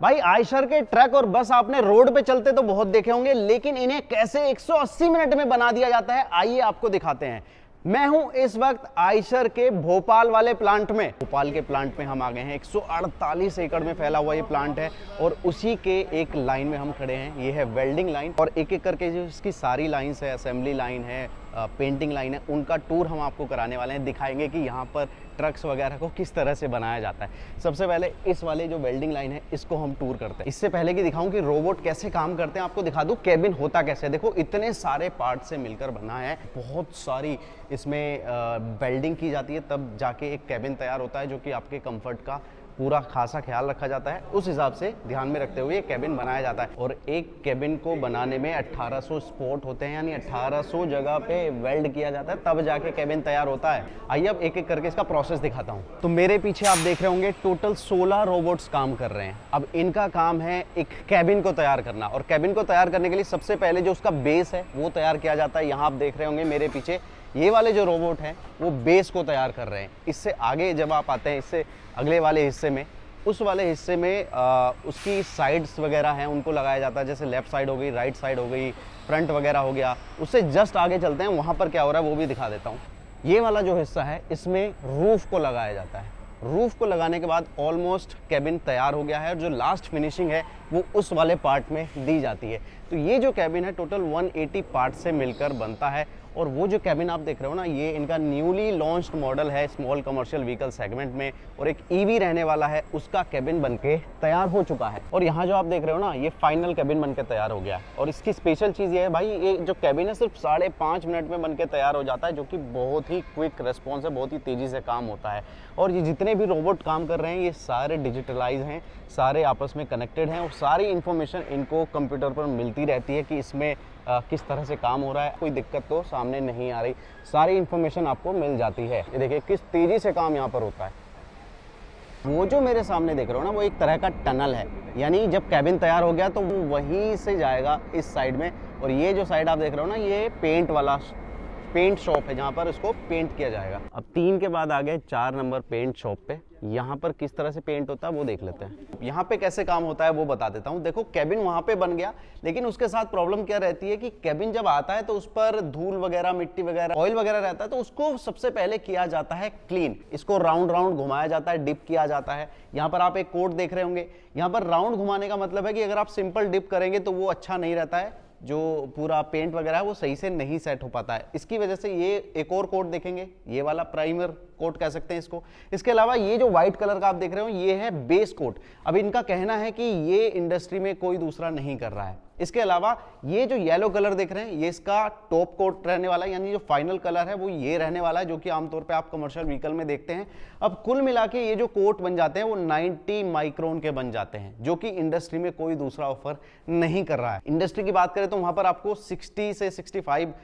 भाई आयशर के ट्रक और बस आपने रोड पे चलते तो बहुत देखे होंगे, लेकिन इन्हें कैसे 180 मिनट में बना दिया जाता है, आइए आपको दिखाते हैं। मैं हूं इस वक्त आयशर के भोपाल वाले प्लांट में। भोपाल के प्लांट में हम आ गए हैं। 148 एकड़ में फैला हुआ ये प्लांट है और उसी के एक लाइन में हम खड़े हैं। ये है वेल्डिंग लाइन और एक एक करके जो इसकी सारी लाइंस है, असेंबली लाइन है, पेंटिंग लाइन है, उनका टूर हम आपको कराने वाले हैं। दिखाएंगे कि यहाँ पर ट्रक्स वगैरह को किस तरह से बनाया जाता है। सबसे पहले इस वाले जो वेल्डिंग लाइन है इसको हम टूर करते हैं। इससे पहले कि दिखाऊं कि रोबोट कैसे काम करते हैं, आपको दिखा दूं केबिन होता कैसे है। देखो इतने सारे पार्ट से मिलकर बना है, बहुत सारी इसमें वेल्डिंग की जाती है, तब जाके एक केबिन तैयार होता है जो कि आपके कंफर्ट का पूरा खासा ख्याल रखा जाता है। उस हिसाब से ध्यान में रखते हुए केबिन बनाया जाता है। और एक केबिन को बनाने में 1800 स्पॉट होते हैं, यानी 1800 जगह पे वेल्ड किया जाता है, तब जाके केबिन तैयार होता है। आइए अब एक एक करके इसका प्रोसेस दिखाता हूँ। तो मेरे पीछे आप देख रहे होंगे टोटल 16 रोबोट्स काम कर रहे हैं। अब इनका काम है एक केबिन को तैयार करना, और केबिन को तैयार करने के लिए सबसे पहले जो उसका बेस है वो तैयार किया जाता है। यहाँ आप देख रहे होंगे मेरे पीछे ये वाले जो रोबोट हैं वो बेस को तैयार कर रहे हैं। इससे आगे जब आप आते हैं, इससे अगले वाले हिस्से में, उस वाले हिस्से में उसकी साइड्स वगैरह हैं उनको लगाया जाता है। जैसे लेफ्ट साइड हो गई, राइट साइड हो गई, फ्रंट वगैरह हो गया। उससे जस्ट आगे चलते हैं, वहाँ पर क्या हो रहा है वो भी दिखा देता हूँ। ये वाला जो हिस्सा है इसमें रूफ को लगाया जाता है। रूफ को लगाने के बाद ऑलमोस्ट केबिन तैयार हो गया है, और जो लास्ट फिनिशिंग है वो उस वाले पार्ट में दी जाती है। तो ये जो केबिन है टोटल 180 पार्ट से मिलकर बनता है। और वो जो केबिन आप देख रहे हो ना, ये इनका न्यूली लॉन्च्ड मॉडल है स्मॉल कमर्शियल व्हीकल सेगमेंट में, और एक ईवी रहने वाला है, उसका केबिन बनके तैयार हो चुका है। और यहाँ जो आप देख रहे हो ना, ये फाइनल केबिन बनके तैयार हो गया है। और इसकी स्पेशल चीज़ ये है भाई, ये जो केबिन है सिर्फ 5.5 मिनट में बनके तैयार हो जाता है, जो कि बहुत ही क्विक रिस्पॉन्स है, बहुत ही तेज़ी से काम होता है। और ये जितने भी रोबोट काम कर रहे हैं ये सारे डिजिटलाइज हैं, सारे आपस में कनेक्टेड हैं, और सारी इन्फॉर्मेशन इनको कंप्यूटर पर मिलती रहती है कि इसमें किस तरह से काम हो रहा है। कोई दिक्कत तो सामने नहीं आ रही, सारी इन्फॉर्मेशन आपको मिल जाती है। ये देखिए किस तेज़ी से काम यहाँ पर होता है। वो जो मेरे सामने देख रहे हो ना, वो एक तरह का टनल है, यानी जब केबिन तैयार हो गया तो वो वहीं से जाएगा इस साइड में। और ये जो साइड आप देख रहे हो ना, ये पेंट वाला पेंट शॉप है जहाँ पर इसको पेंट किया जाएगा। अब 3 के बाद आ गए 4 नंबर पेंट शॉप पे। यहाँ पर किस तरह से पेंट होता है वो देख लेते हैं। यहाँ पे कैसे काम होता है वो बता देता हूँ। देखो केबिन वहाँ पे बन गया, लेकिन उसके साथ प्रॉब्लम क्या रहती है कि केबिन जब आता है तो उस पर धूल वगैरह, मिट्टी वगैरह, ऑयल वगैरह रहता है, तो उसको सबसे पहले किया जाता है क्लीन। इसको राउंड राउंड घुमाया जाता है, डिप किया जाता है। यहाँ पर आप एक कोट देख रहे होंगे, यहाँ पर राउंड घुमाने का मतलब है कि अगर आप सिंपल डिप करेंगे तो वो अच्छा नहीं रहता है, जो पूरा पेंट वगैरह है वो सही से नहीं सेट हो पाता है। इसकी वजह से ये एक और कोट देखेंगे, ये वाला प्राइमर कोट कह सकते हैं इसको। इसके अलावा ये जो व्हाइट कलर का आप देख रहे हो ये है बेस कोट। अब इनका कहना है कि ये इंडस्ट्री में कोई दूसरा नहीं कर रहा है। इसके अलावा ये जो येलो कलर देख रहे हैं ये इसका टॉप कोट रहने वाला है, यानी जो फाइनल कलर है वो ये रहने वाला है, जो कि आमतौर पे आप कमर्शियल व्हीकल में देखते हैं। अब कुल मिला के ये जो कोट बन जाते हैं वो 90 माइक्रोन के बन जाते हैं, जो कि इंडस्ट्री में कोई दूसरा ऑफर नहीं कर रहा है। इंडस्ट्री की बात करें तो वहां पर आपको 60 से 65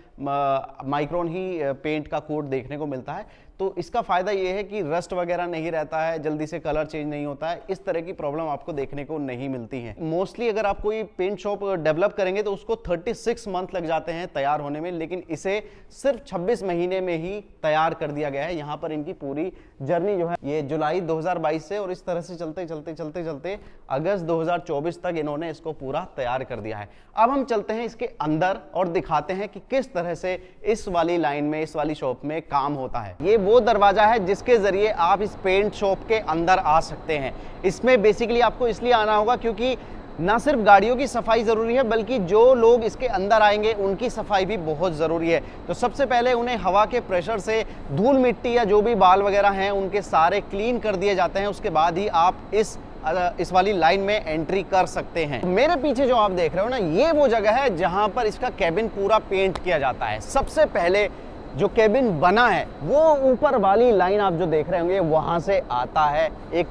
माइक्रोन ही पेंट का कोट देखने को मिलता है। तो इसका फायदा ये है कि रस्ट वगैरह नहीं रहता है, जल्दी से कलर चेंज नहीं होता है, इस तरह की प्रॉब्लम आपको देखने को नहीं मिलती है। मोस्टली अगर आप कोई पेंट शॉप डेवलप करेंगे तो उसको 36 मंथ लग जाते हैं तैयार होने में, लेकिन इसे सिर्फ 26 महीने में ही तैयार कर दिया गया है। यहाँ पर इनकी पूरी जर्नी जो है ये जुलाई 2022 से, और इस तरह से चलते चलते चलते चलते अगस्त 2024 तक इन्होंने इसको पूरा तैयार कर दिया है। अब हम चलते हैं इसके अंदर और दिखाते हैं कि किस तरह से इस वाली लाइन में, इस वाली शॉप में काम होता है। ये वो दरवाजा है जिसके जरिए आप इस पेंट शॉप के अंदर आ सकते हैं। इसमें बेसिकली आपको इसलिए आना होगा क्योंकि ना सिर्फ गाड़ियों की सफाई जरूरी है, बल्कि जो लोग इसके अंदर आएंगे उनकी सफाई भी बहुत जरूरी है। तो सबसे पहले उन्हें हवा के प्रेशर से धूल मिट्टी या जो भी बाल वगैरह हैं उनके सारे क्लीन कर दिए जाते हैं। उसके बाद ही आप इस वाली लाइन में एंट्री कर सकते हैं। मेरे पीछे जो आप देख रहे हो ना, ये वो जगह है जहां पर इसका केबिन पूरा पेंट किया जाता है। सबसे पहले जो केबिन बना है वो ऊपर वाली लाइन आप जो देख रहे होंगे वहां से आता है, एक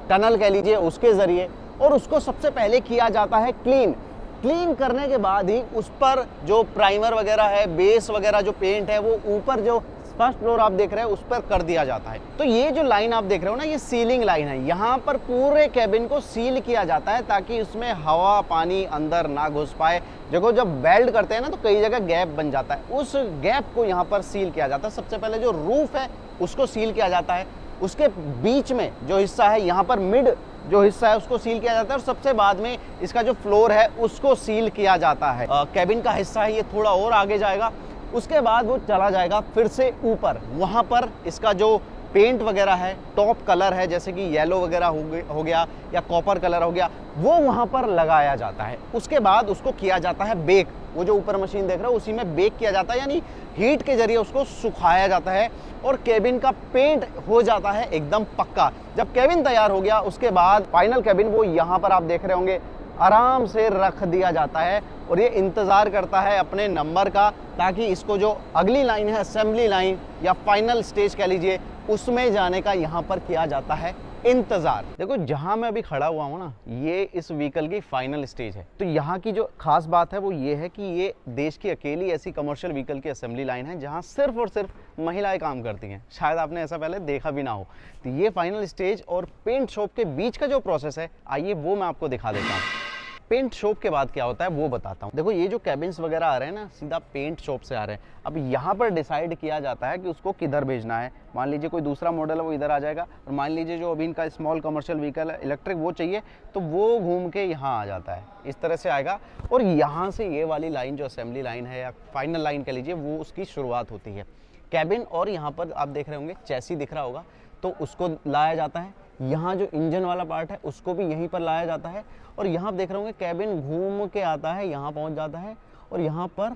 टनल कह लीजिए, उसके जरिए, और उसको सबसे पहले किया जाता है क्लीन करने के बाद ही उस पर जो प्राइमर वगैरह है, बेस वगैरह जो पेंट है, वो ऊपर जो फर्स्ट फ्लोर आप देख रहे हैं उस पर कर दिया जाता है। तो ये जो लाइन आप देख रहे हो ना, ये सीलिंग लाइन है। यहाँ पर पूरे केबिन को सील किया जाता है ताकि उसमें हवा पानी अंदर ना घुस पाए। देखो जब वेल्ड करते हैं ना तो कई जगह गैप बन जाता है, उस गैप को यहाँ पर सील किया जाता है। सबसे पहले जो रूफ है उसको सील किया जाता है, उसके बीच में जो हिस्सा है यहाँ पर मिड जो हिस्सा है उसको सील किया जाता है और सबसे बाद में इसका जो फ्लोर है उसको सील किया जाता है। कैबिन का हिस्सा है ये थोड़ा और आगे जाएगा, उसके बाद वो चला जाएगा फिर से ऊपर, वहाँ पर इसका जो पेंट वगैरह है, टॉप कलर है जैसे कि येलो वगैरह हो गया या कॉपर कलर हो गया, वो वहाँ पर लगाया जाता है। उसके बाद उसको किया जाता है बेक, वो जो ऊपर मशीन देख रहे हो उसी में बेक किया जाता है, यानी हीट के जरिए उसको सुखाया जाता है और केबिन का पेंट हो जाता है एकदम पक्का। जब केबिन तैयार हो गया उसके बाद फाइनल केबिन वो यहाँ पर आप देख रहे होंगे आराम से रख दिया जाता है और ये इंतज़ार करता है अपने नंबर का, ताकि इसको जो अगली लाइन है असेंबली लाइन या फाइनल स्टेज कह लीजिए उसमें जाने का यहाँ पर किया जाता है इंतजार। देखो जहां मैं अभी खड़ा हुआ हूं ना, ये इस व्हीकल की फाइनल स्टेज है। तो यहाँ की जो खास बात है वो ये है कि ये देश की अकेली ऐसी कमर्शियल व्हीकल की असेंबली लाइन है जहां सिर्फ और सिर्फ महिलाएं काम करती हैं। शायद आपने ऐसा पहले देखा भी ना हो। तो ये फाइनल स्टेज और पेंट शॉप के बीच का जो प्रोसेस है, आइए वो मैं आपको दिखा देता हूँ। पेंट शॉप के बाद क्या होता है वो बताता हूँ। देखो ये जो कैबिन्स वगैरह आ रहे हैं ना, सीधा पेंट शॉप से आ रहे हैं। अब यहाँ पर डिसाइड किया जाता है कि उसको किधर भेजना है। मान लीजिए कोई दूसरा मॉडल है वो इधर आ जाएगा, और मान लीजिए जो अभी इनका स्मॉल कमर्शियल व्हीकल है इलेक्ट्रिक वो चाहिए तो वो घूम के यहाँ आ जाता है, इस तरह से आएगा। और यहाँ से ये वाली लाइन जो असेंबली लाइन है या फाइनल लाइन कह लीजिए, वो उसकी शुरुआत होती है। कैबिन और यहाँ पर आप देख रहे होंगे चैसी दिख रहा होगा, तो उसको लाया जाता है। यहाँ जो इंजन वाला पार्ट है उसको भी यहीं पर लाया जाता है। और यहाँ आप देख रहे होंगे कैबिन घूम के आता है, यहाँ पहुँच जाता है और यहाँ पर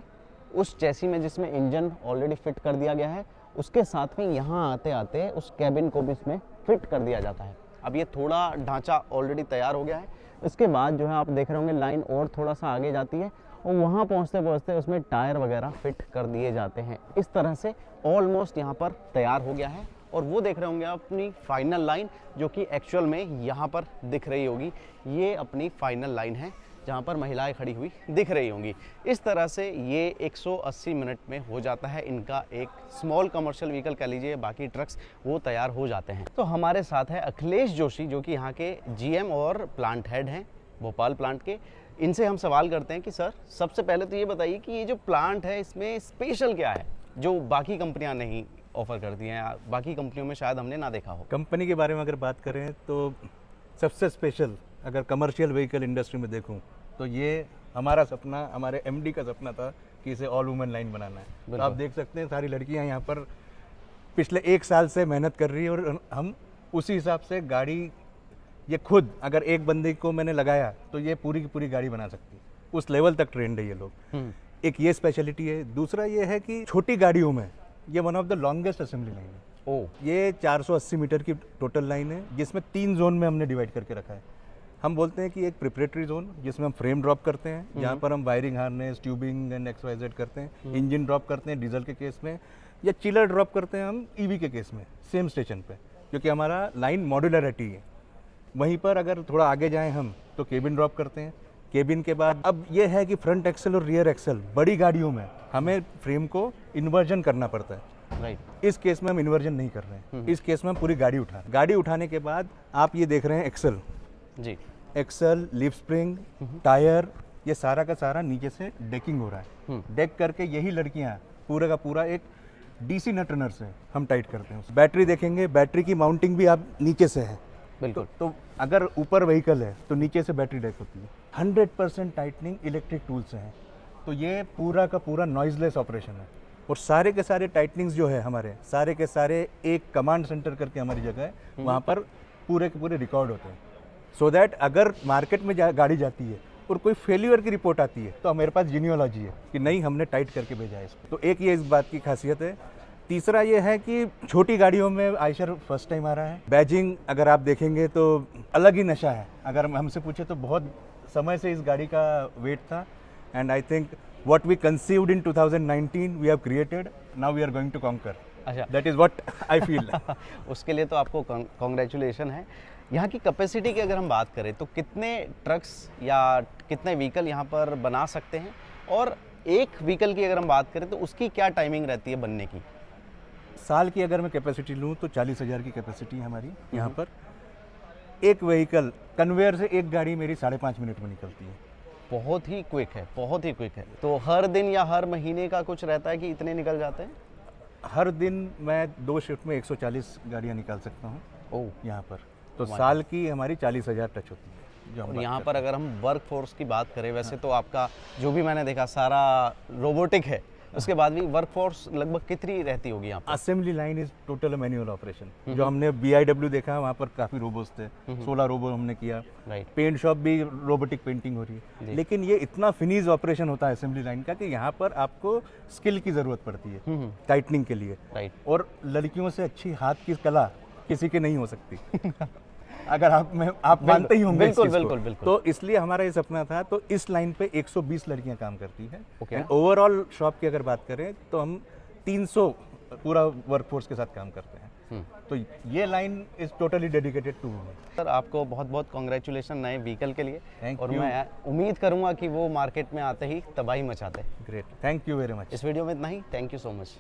उस चैसी में जिसमें इंजन ऑलरेडी फिट कर दिया गया है उसके साथ में यहाँ आते आते उस कैबिन को भी इसमें फिट कर दिया जाता है। अब ये थोड़ा ढांचा ऑलरेडी तैयार हो गया है। इसके बाद जो है आप देख रहे होंगे लाइन और थोड़ा सा आगे जाती है और वहाँ पहुँचते पहुँचते उसमें टायर वगैरह फिट कर दिए जाते हैं। इस तरह से ऑलमोस्ट यहाँ पर तैयार हो गया है। और वो देख रहे होंगे अपनी फाइनल लाइन, जो कि एक्चुअल में यहाँ पर दिख रही होगी। ये अपनी फाइनल लाइन है जहाँ पर महिलाएं खड़ी हुई दिख रही होंगी। इस तरह से ये 180 मिनट में हो जाता है इनका एक स्मॉल कमर्शियल व्हीकल कह लीजिए, बाकी ट्रक्स वो तैयार हो जाते हैं। तो हमारे साथ है अखिलेश जोशी, जो कि यहाँ के जीएम और प्लांट हेड हैं भोपाल प्लांट के। इनसे हम सवाल करते हैं कि सर सबसे पहले तो ये बताइए कि ये जो प्लांट है इसमें स्पेशल क्या है जो बाकी कंपनियां नहीं ऑफर करती हैं, बाकी कंपनियों में शायद हमने ना देखा हो। कंपनी के बारे में अगर बात करें तो सबसे स्पेशल अगर कमर्शियल व्हीकल इंडस्ट्री में देखूं तो ये हमारा सपना, हमारे एमडी का सपना था कि इसे ऑल वुमेन लाइन बनाना है। तो आप देख सकते हैं सारी लड़कियां यहाँ पर पिछले 1 साल से मेहनत कर रही है और हम उसी हिसाब से गाड़ी, ये खुद अगर एक बंदे को मैंने लगाया तो ये पूरी की पूरी गाड़ी बना सकती है, उस लेवल तक ट्रेंड है ये लोग। एक ये स्पेशलिटी है। दूसरा ये है कि छोटी गाड़ियों में ये one of the longest assembly line है। ये 480 मीटर की टोटल लाइन है जिसमें 3 जोन में हमने डिवाइड करके रखा है। हम बोलते हैं कि एक प्रिपरेटरी जोन जिसमें हम फ्रेम ड्रॉप करते हैं, जहाँ पर हम wiring harness, tubing and XYZ करते हैं। इंजन ड्रॉप करते हैं डीजल के केस में, या चिलर ड्रॉप करते हैं हम ईवी के केस में सेम स्टेशन पे, क्योंकि हमारा लाइन मॉड्यूलरिटी है। वहीं पर अगर थोड़ा आगे जाएँ हम तो केबिन ड्रॉप करते हैं। केबिन के बाद अब ये है कि फ्रंट एक्सल और रियर एक्सल बड़ी गाड़ियों में हमें फ्रेम को इन्वर्जन करना पड़ता है। राइट। इस केस में हम इन्वर्जन नहीं कर रहे हैं। इस केस में हम पूरी गाड़ी उठाने के बाद आप ये देख रहे हैं एक्सल जी, एक्सल, लीफ स्प्रिंग, टायर, ये सारा का सारा नीचे से डेकिंग हो रहा है। डेक करके यही लड़कियां पूरा का पूरा एक डीसी नट रनर से हम टाइट करते हैं। बैटरी देखेंगे, बैटरी की माउंटिंग भी आप नीचे से है। बिल्कुल। तो अगर ऊपर व्हीकल है तो नीचे से बैटरी डेक होती है। 100% टाइटनिंग इलेक्ट्रिक टूल से है। तो ये पूरा का पूरा नॉइजलेस ऑपरेशन है। और सारे के सारे टाइटनिंग्स जो है हमारे सारे के सारे एक कमांड सेंटर करके हमारी जगह है, वहाँ पर पूरे के पूरे रिकॉर्ड होते हैं। सो दैट अगर मार्केट में गाड़ी जाती है और कोई फेल्यूर की रिपोर्ट आती है तो मेरे पास जीनियोलॉजी है कि नहीं, हमने टाइट करके भेजा है इसको। तो एक ये इस बात की खासियत है। तीसरा ये है कि छोटी गाड़ियों में आयशर फर्स्ट टाइम आ रहा है। बैजिंग अगर आप देखेंगे तो अलग ही नशा है। अगर हमसे पूछे तो बहुत समय से इस गाड़ी का वेट था, and I think what we conceived in 2019 we have created, now we are going to conquer. अच्छा, that is what I feel. उसके लिए तो आपको कॉन्ग्रेचुलेशन है। यहाँ की कैपेसिटी की अगर हम बात करें तो कितने ट्रक्स या कितने व्हीकल यहाँ पर बना सकते हैं, और एक व्हीकल की अगर हम बात करें तो उसकी क्या टाइमिंग रहती है बनने की? साल की अगर मैं कैपेसिटी लूँ तो 40,000 की कैपेसिटी है हमारी यहाँ पर। एक व्हीकल कन्वेयर से एक गाड़ी मेरी 5.5 मिनट में निकलती है। बहुत ही क्विक है, बहुत ही क्विक है। तो हर दिन या हर महीने का कुछ रहता है कि इतने निकल जाते हैं? हर दिन मैं 2 शिफ्ट में 140 गाड़ियाँ निकाल सकता हूँ यहाँ पर। तो साल की हमारी 40,000 टच होती है जो हम और बात यहाँ करते पर अगर हम वर्क फोर्स की बात करें, वैसे तो आपका जो भी मैंने देखा सारा रोबोटिक है, उसके बाद भी वर्क फोर्स लगभग कितनी रहती होगी यहाँ पर? Assembly line is total manual operation. जो हमने BIW देखा वहाँ पर काफ़ी रोबोट्स थे, 16 रोबो हमने किया। राइट। पेंट शॉप भी रोबोटिक पेंटिंग हो रही है, लेकिन ये इतना फिनिश ऑपरेशन होता है असेंबली लाइन का कि यहाँ पर आपको स्किल की ज़रूरत पड़ती है टाइटनिंग के लिए। राइट। और लड़कियों से अच्छी हाथ की कला किसी की नहीं हो सकती अगर आप मानते ही होंगे इस बिल्कुल, चीज़ को। बिल्कुल, बिल्कुल। तो इसलिए हमारा ये सपना था। तो इस लाइन पे 120 लड़कियां काम करती हैं। Okay. एंड ओवरऑल शॉप की अगर बात करें तो हम 300 पूरा वर्कफोर्स के साथ काम करते हैं। तो ये line is totally dedicated to women. Sir, आपको बहुत बहुत कॉन्ग्रेचुलेशन नए व्हीकल के लिए। Thank और you. मैं उम्मीद करूंगा कि वो मार्केट में आते ही तबाही मचाते हैं। Great, thank you very much. इस वीडियो में इतना ही। Thank you so much.